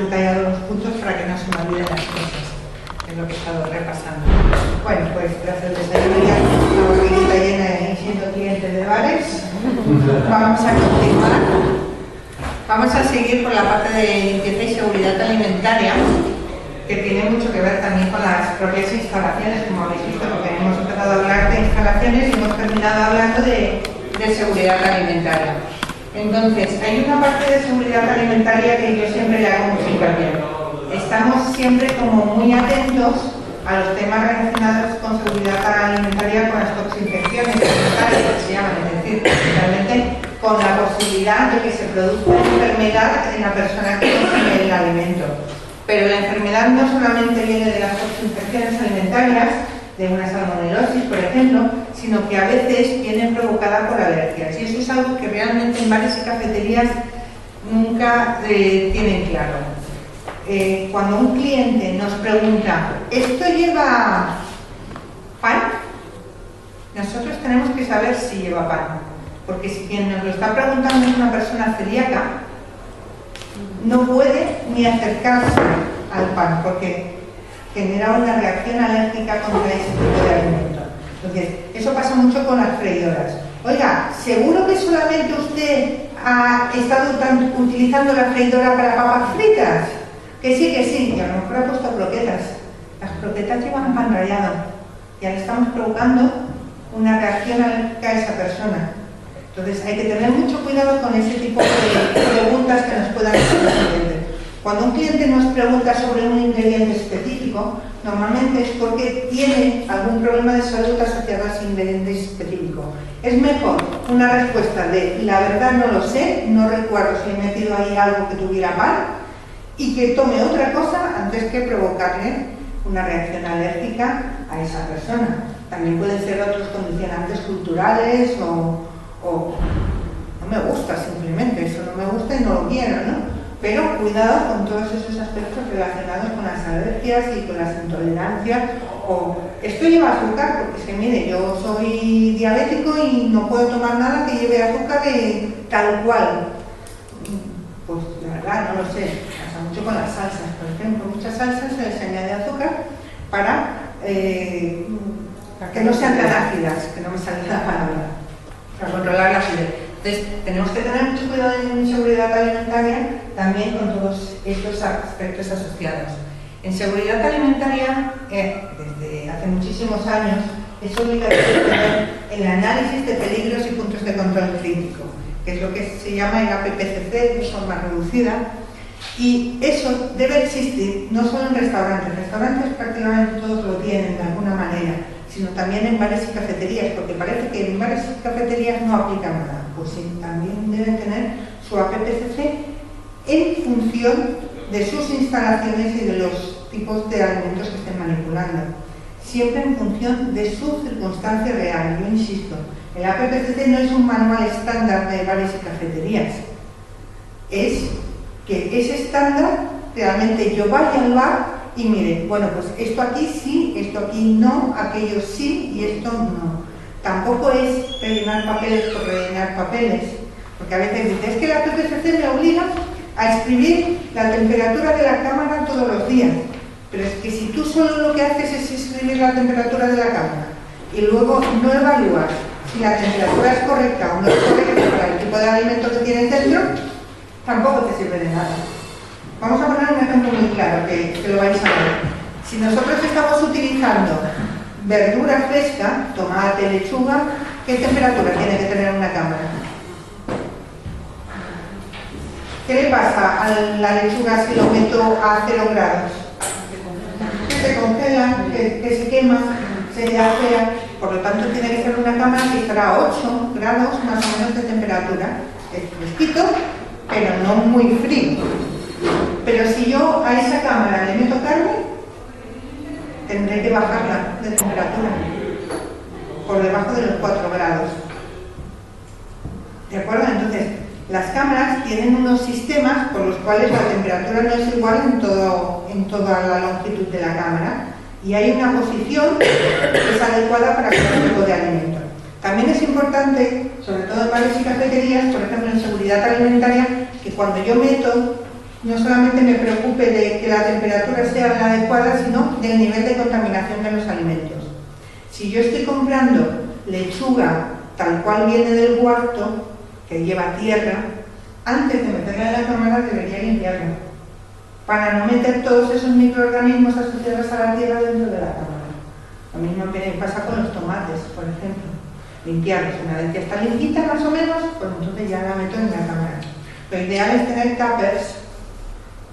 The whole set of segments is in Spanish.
detallado los puntos para que no se me olviden las cosas, que es lo que he estado repasando. Bueno, pues tras el desayuno ya una barriguita llena y siendo cliente de bares, vamos a continuar. Vamos a seguir con la parte de limpieza y seguridad alimentaria, que tiene mucho que ver también con las propias instalaciones, como habéis visto, porque hemos empezado a hablar de instalaciones y hemos terminado hablando de seguridad alimentaria. Entonces, hay una parte de seguridad alimentaria que yo siempre le hago mucho hincapié. Estamos siempre como muy atentos a los temas relacionados con seguridad alimentaria, con las toxinfecciones alimentarias, que se llaman, es decir, realmente con la posibilidad de que se produzca una enfermedad en la persona que consume el alimento. Pero la enfermedad no solamente viene de las toxinfecciones alimentarias, de una salmonelosis, por ejemplo, sino que a veces viene provocada por alergias. Y eso es algo que realmente en bares y cafeterías nunca tienen claro. Cuando un cliente nos pregunta, ¿esto lleva pan? Nosotros tenemos que saber si lleva pan, porque si quien nos lo está preguntando es una persona celíaca, no puede ni acercarse al pan, porque genera una reacción alérgica contra ese tipo de alimento. Entonces, eso pasa mucho con las freidoras. Oiga, ¿seguro que solamente usted ha estado utilizando la freidora para papas fritas? Que sí, y a lo mejor ha puesto croquetas. Las croquetas llevan pan rallado. Ya le estamos provocando una reacción alérgica a esa persona. Entonces hay que tener mucho cuidado con ese tipo de preguntas que nos puedan hacer los clientes. Cuando un cliente nos pregunta sobre un ingrediente específico, normalmente es porque tiene algún problema de salud asociado a ese ingrediente específico. Es mejor una respuesta de la verdad no lo sé, no recuerdo si he metido ahí algo que tuviera pan, y que tome otra cosa antes que provocarle una reacción alérgica a esa persona. También pueden ser otros condicionantes culturales o no me gusta simplemente, eso no me gusta y no lo quiero, ¿no? Pero cuidado con todos esos aspectos relacionados con las alergias y con las intolerancias. O esto lleva azúcar, porque es que mire, yo soy diabético y no puedo tomar nada que lleve azúcar tal cual. Pues la verdad no lo sé, pasa mucho con las salsas, por ejemplo, muchas salsas se les añade azúcar para que no sean tan ácidas, que no me sale la palabra, para controlar la acidez. Entonces, tenemos que tener mucho cuidado en seguridad alimentaria también con todos estos aspectos asociados. En seguridad alimentaria, desde hace muchísimos años, es obligatorio tener el análisis de peligros y puntos de control crítico, que es lo que se llama el APPCC de forma reducida, y eso debe existir no solo en restaurantes. Restaurantes prácticamente todos lo tienen de alguna manera, sino también en bares y cafeterías, porque parece que en bares y cafeterías no aplica nada. Pues sí, también deben tener su APPCC en función de sus instalaciones y de los tipos de alimentos que estén manipulando. Siempre en función de su circunstancia real. Yo insisto, el APPCC no es un manual estándar de bares y cafeterías. Es que ese estándar realmente yo vaya al bar y mire, bueno, pues esto aquí sí, esto aquí no, aquello sí y esto no. Tampoco es rellenar papeles por rellenar papeles, porque a veces dices, es que la APPCC me obliga a escribir la temperatura de la cámara todos los días, pero es que si tú solo lo que haces es escribir la temperatura de la cámara y luego no evaluar si la temperatura es correcta o no es correcta para el tipo de alimento que tienes dentro, tampoco te sirve de nada. Vamos a poner un ejemplo muy claro que lo vais a ver. Si nosotros estamos utilizando verdura fresca, tomate, lechuga, ¿qué temperatura tiene que tener una cámara? ¿Qué le pasa a la lechuga si lo meto a 0 grados? Que se congela, que se quema, se afea. Por lo tanto, tiene que ser una cámara que estará a 8 grados más o menos de temperatura. Es fresquito, pero no muy frío. Pero si yo a esa cámara le meto carne, tendré que bajarla de temperatura por debajo de los 4 grados. ¿De acuerdo? Entonces, las cámaras tienen unos sistemas por los cuales la temperatura no es igual en toda la longitud de la cámara, y hay una posición que es adecuada para cada tipo de alimento. También es importante, sobre todo en bares y cafeterías, por ejemplo en seguridad alimentaria, que cuando yo meto no solamente me preocupe de que la temperatura sea la adecuada, sino del nivel de contaminación de los alimentos. Si yo estoy comprando lechuga tal cual viene del huerto, que lleva tierra, antes de meterla en la cámara debería limpiarla, para no meter todos esos microorganismos asociados a la tierra dentro de la cámara. Lo mismo pasa con los tomates, por ejemplo. Limpiarlos. Una vez que está limpita más o menos, pues entonces ya la meto en la cámara. Lo ideal es tener tuppers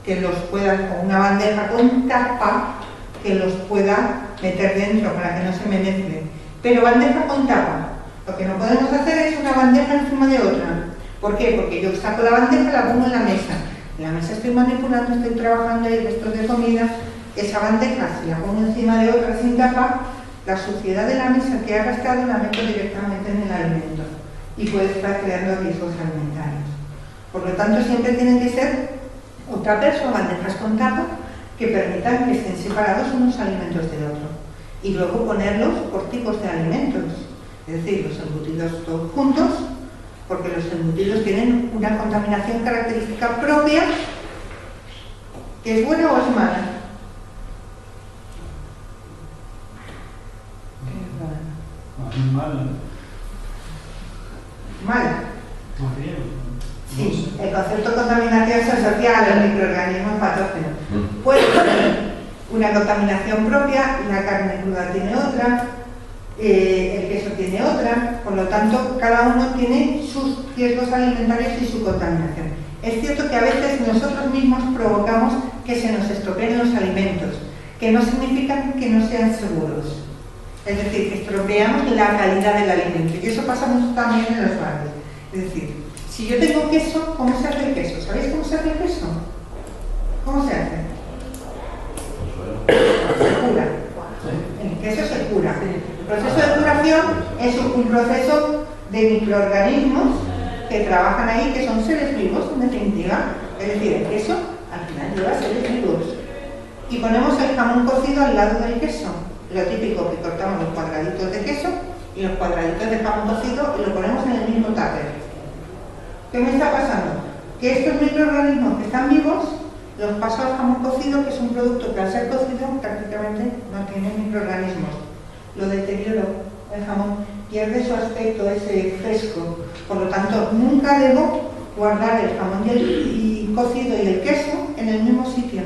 que los pueda, con una bandeja con tapa, que los pueda meter dentro para que no se me mezclen. Pero bandeja con tapa. Lo que no podemos hacer es una bandeja encima de otra. ¿Por qué? Porque yo saco la bandeja y la pongo en la mesa. En la mesa estoy manipulando, estoy trabajando, hay restos de comida. Esa bandeja, si la pongo encima de otra sin tapa, la suciedad de la mesa que ha gastado la meto directamente en el alimento y puede estar creando riesgos alimentarios. Por lo tanto, siempre tienen que ser o tuppers o bandejas con tapa que permitan que estén separados unos alimentos de otros. Y luego ponerlos por tipos de alimentos, es decir, los embutidos todos juntos, porque los embutidos tienen una contaminación característica propia, que es buena o es mala. Mala. Sí, el concepto de contaminación se asocia a los microorganismos patógenos. Puede tener una contaminación propia, la carne cruda tiene otra, el queso tiene otra, por lo tanto cada uno tiene sus riesgos alimentarios y su contaminación. Es cierto que a veces nosotros mismos provocamos que se nos estropeen los alimentos, que no significan que no sean seguros. Es decir, que estropeamos la calidad del alimento, y eso pasa mucho también en los bares. Es decir, si yo tengo queso, ¿cómo se hace el queso? ¿Sabéis cómo se hace el queso? ¿Cómo se hace? Se cura. El queso se cura. El proceso de curación es un proceso de microorganismos que trabajan ahí, que son seres vivos, en definitiva. Es decir, el queso al final lleva seres vivos. Y ponemos el jamón cocido al lado del queso. Lo típico, que cortamos los cuadraditos de queso y los cuadraditos de jamón cocido y lo ponemos en el mismo tupper. ¿Qué me está pasando? Que estos microorganismos que están vivos los paso al jamón cocido, que es un producto que al ser cocido prácticamente no tiene microorganismos. Lo deterioro, el jamón pierde su aspecto ese fresco. Por lo tanto, nunca debo guardar el jamón y cocido y el queso en el mismo sitio,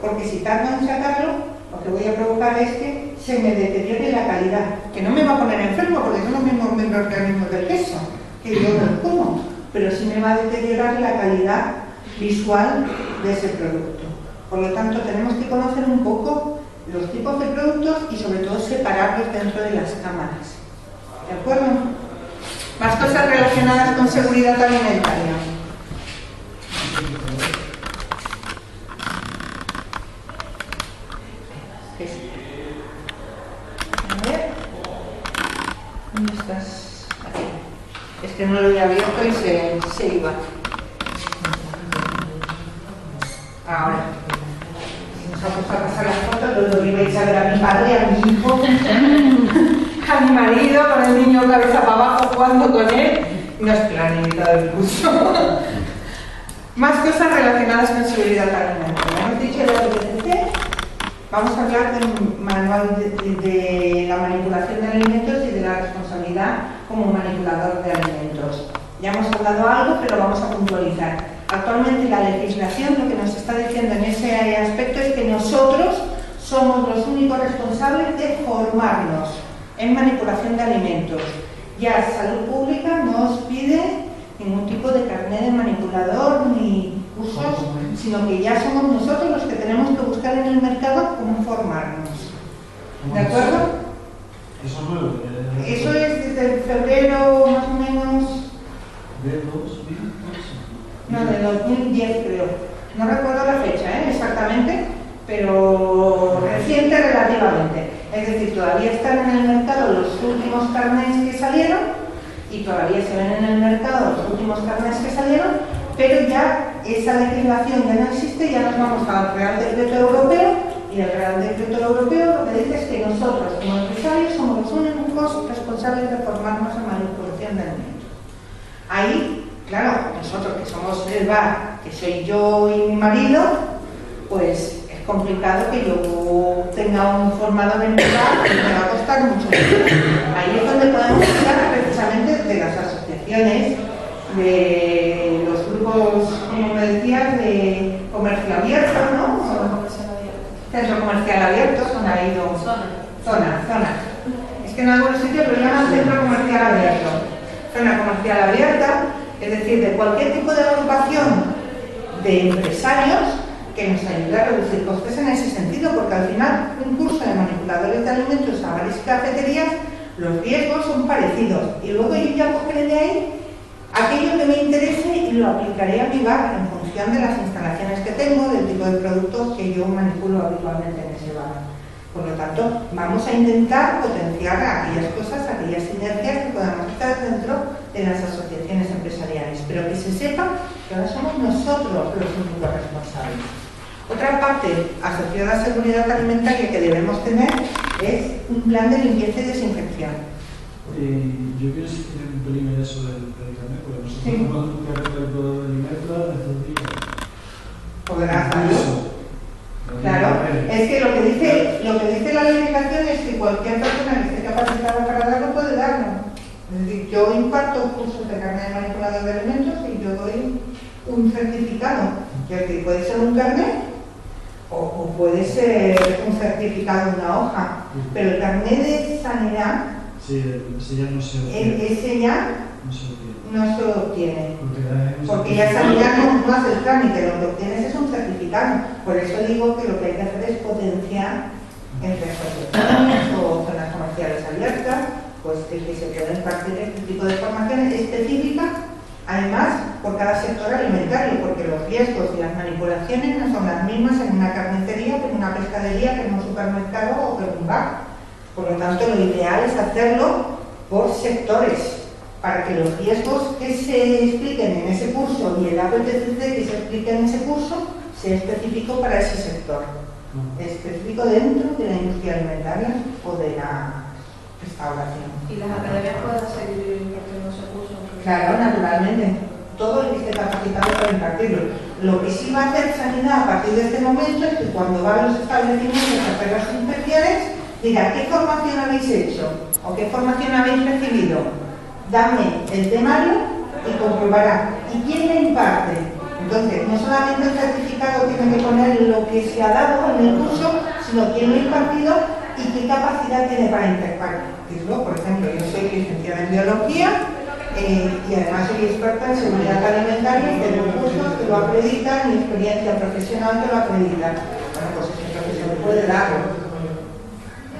porque si tardo en sacarlo, lo que voy a provocar es que se me deteriore la calidad, que no me va a poner enfermo porque son los mismos microorganismos del queso, que yo no como, pero sí me va a deteriorar la calidad visual de ese producto. Por lo tanto, tenemos que conocer un poco los tipos de productos y sobre todo separarlos dentro de las cámaras. ¿De acuerdo? Más cosas relacionadas con seguridad alimentaria. ¿Dónde estás? Aquí. Es que no lo había abierto y se iba. Ahora. Nos ha puesto a pasar las fotos, lo ibais a ver a mi padre, a mi hijo, a mi marido, con el niño cabeza para abajo jugando con él. No es planeta del curso. Más cosas relacionadas con seguridad alimentaria. Hemos dicho el OPCC. Vamos a hablar del manual de la manipulación de alimentos y de la responsabilidad como manipulador de alimentos. Ya hemos hablado algo, pero vamos a puntualizar. Actualmente la legislación lo que nos está diciendo en ese aspecto es que nosotros somos los únicos responsables de formarnos en manipulación de alimentos. Ya Salud Pública no os pide ningún tipo de carnet de manipulador ni cursos, sino que ya somos nosotros los que tenemos que buscar en el mercado cómo formarnos. ¿De acuerdo? ¿Eso es nuevo? Eso es desde febrero más o menos. ¿De 2000? No, de 2010 creo. No recuerdo la fecha exactamente, pero reciente relativamente. Es decir, todavía están en el mercado los últimos carnets que salieron y todavía se ven en el mercado los últimos carnets que salieron, pero ya esa legislación ya no existe, ya nos vamos al Real Decreto Europeo y el Real Decreto Europeo lo que dice es que nosotros como empresarios somos los únicos responsables de formarnos en manipulación de alimentos. Ahí, claro, nosotros que somos el bar que soy yo y mi marido, pues es complicado que yo tenga un formador en lugar que me va a costar mucho dinero. Ahí es donde podemos hablar precisamente de las asociaciones, de los grupos, como me decías, de comercio abierto, ¿no? Centro comercial abierto, zona. Es que en algunos sitios lo llaman centro comercial abierto. Zona comercial abierta, es decir, de cualquier tipo de agrupación de empresarios que nos ayude a reducir costes en ese sentido, porque al final un curso de manipuladores de alimentos a bares y cafeterías, los riesgos son parecidos y luego yo ya cogeré de ahí aquello que me interese y lo aplicaré a mi bar en función de las instalaciones que tengo, del tipo de productos que yo manipulo habitualmente en ese bar. Por lo tanto, vamos a intentar potenciar aquellas cosas, aquellas sinergias que podamos estar dentro de las asociaciones empresariales, pero que se sepa que ahora somos nosotros los únicos responsables. Otra parte asociada a seguridad alimentaria que debemos tener es un plan de limpieza y desinfección. Yo quiero decir un pelín de eso del carnet, porque nosotros Sí. tomamos un carnet del producto de alimentos estos días. Podrás hacerlo. Claro, es que lo que dice la legislación es que cualquier persona que esté capacitada para darlo puede darlo. Es decir, yo imparto cursos de carnet de manipulador de alimentos y yo doy un certificado. Es decir, puede ser un carnet o puede ser un certificado en una hoja, pero el carnet de sanidad, Sí, ese ya no se obtiene. ese ya No se obtiene. no se obtiene. Porque ya certificado. sanidad no hace el trámite, lo que obtienes es un certificado. Por eso digo que lo que hay que hacer es potenciar entre asociaciones o zonas comerciales abiertas, pues que se pueda impartir este tipo de formación específica, además por cada sector alimentario, porque los riesgos y las manipulaciones no son las mismas en una carnicería que en una pescadería, que en un supermercado o que en un bar. Por lo tanto, lo ideal es hacerlo por sectores, para que los riesgos que se expliquen en ese curso y el APTCC que se explique en ese curso sea específico para ese sector, específico dentro de la industria alimentaria o de la restauración. ¿Y las academias pueden seguir impartiendo ese curso? Claro, naturalmente, todo el que esté capacitado para impartirlo. Lo que sí va a hacer Sanidad a partir de este momento es que cuando va a los establecimientos a hacer las inspecciones, diga, ¿qué formación habéis hecho? ¿O qué formación habéis recibido? Dame el temario y comprobará. ¿Y quién le imparte? Entonces, no solamente el certificado tiene que poner lo que se ha dado en el curso, sino quién lo ha impartido y qué capacidad tiene para impartirlo. Por ejemplo, yo soy licenciada en biología y además soy experta en seguridad alimentaria y tengo cursos que lo acreditan y experiencia profesional que lo acredita. Bueno, pues ese profesor puede darlo.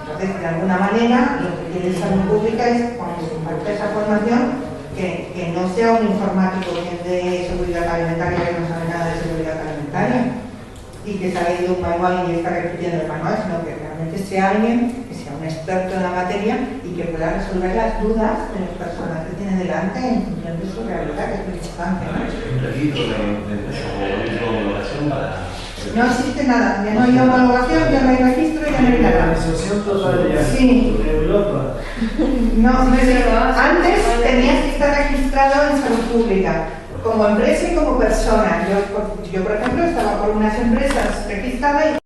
Entonces, de alguna manera, lo que quiere Salud Pública es, cuando se imparte esa formación, que no sea un informático que de seguridad alimentaria que no sabe nada de seguridad alimentaria y que se ha leído un manual y está repitiendo el manual, sino que realmente sea alguien que sea un experto en la materia y que pueda resolver las dudas de las personas que tiene delante en función de su realidad, que es muy importante, ¿no? Un registro de empresa o un tipo de homologación para... No existe nada, ya no hay homologación, ya no hay registro, ya no hay nada. Organización total ya. Sí. Europa. No, antes tenías que estar registrado en Salud Pública, como empresa y como persona. Yo, por ejemplo, estaba por unas empresas registradas y